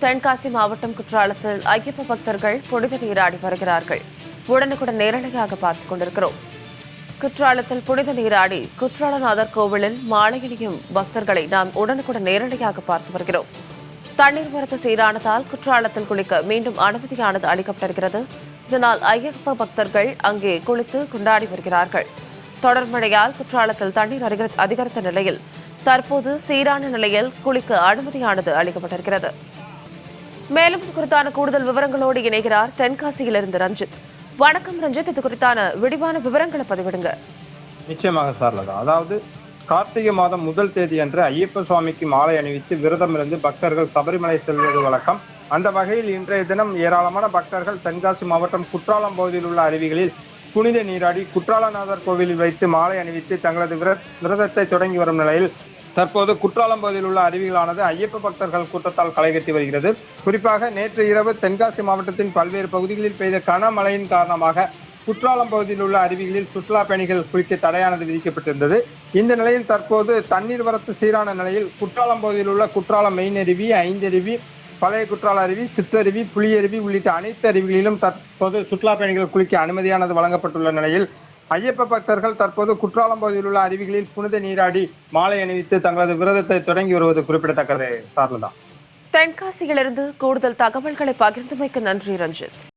தென்காசி மாவட்டம் குற்றாலத்தில் ஐயப்ப பக்தர்கள் புனித நீராடி வருகிறார்கள். உடனுக்குடன் நேரடியாக பார்த்துக் கொண்டிருக்கிறோம். குற்றாலத்தில் புனித நீராடி குற்றாலநாதர் கோவிலில் மாலை அணியும் பக்தர்களை நாம் உடனுக்குடன் நேரடியாக பார்த்து வருகிறோம். தண்ணீர் வரத்து சீரானதால் குற்றாலத்தில் குளிக்க மீண்டும் அனுமதியானது அளிக்கப்பட்டிருக்கிறது. இதனால் ஐயப்ப பக்தர்கள் அங்கே குளித்து கொண்டாடி வருகிறார்கள். தொடர் மழையால் குற்றாலத்தில் தண்ணீர் அதிகரித்த நிலையில் தற்போது சீரான நிலையில் குளிக்க அனுமதியானது அளிக்கப்பட்டிருக்கிறது. மேலும் இது குறித்தான கூடுதல் விவரங்களோடு இணைகிறார் தென்காசியிலிருந்து ரஞ்சித். வணக்கம் ரஞ்சித், இது குறித்தான விரிவான விவரங்களை பதிவிடுங்க. நிச்சயமாக சார்லதா. அதாவது கார்த்திகை மாதம் 1 தேதி அன்று ஐயப்ப சுவாமிக்கு மாலை அணிவித்து விரதமிருந்து பக்தர்கள் சபரிமலை செல்வது வழக்கம். அந்த வகையில் இன்றைய தினம் ஏராளமான பக்தர்கள் தென்காசி மாவட்டம் குற்றாலம் பகுதியில் உள்ள அருவிகளில் புனித நீராடி குற்றாலநாதர் கோவிலில் வைத்து மாலை அணிவித்து தங்களது விரதத்தை தொடங்கி வரும் நிலையில் தற்போது குற்றாலம் பகுதியில் உள்ள அருவிகளானது ஐயப்ப பக்தர்கள் கூட்டத்தால் களைகட்டி வருகிறது. குறிப்பாக நேற்று இரவு தென்காசி மாவட்டத்தின் பல்வேறு பகுதிகளில் பெய்த கனமழையின் காரணமாக குற்றாலம் பகுதியில் உள்ள அருவிகளில் சுற்றுலா பயணிகள் குளிக்க தடையானது விதிக்கப்பட்டிருந்தது. இந்த நிலையில் தற்போது தண்ணீர் வரத்து சீரான நிலையில் குற்றாலம் பகுதியில் உள்ள குற்றாலம் மெயின் அருவி, ஐந்தருவி, பழைய குற்றால அருவி, சிற்றருவி, புலியருவி உள்ளிட்ட அனைத்து அருவிகளிலும் தற்போது சுற்றுலா பயணிகள் குளிக்க அனுமதியானது வழங்கப்பட்டுள்ள நிலையில் ஐயப்ப பக்தர்கள் தற்போது குற்றாலம் பகுதியில் உள்ள அருவிகளில் புனித நீராடி மாலை அணிவித்து தங்களது விரதத்தை தொடங்கி வருவது குறிப்பிடத்தக்கது. சார்லதா. தென்காசியிலிருந்து கூடுதல் தகவல்களை பகிர்ந்தமைக்கு நன்றி ரஞ்சித்.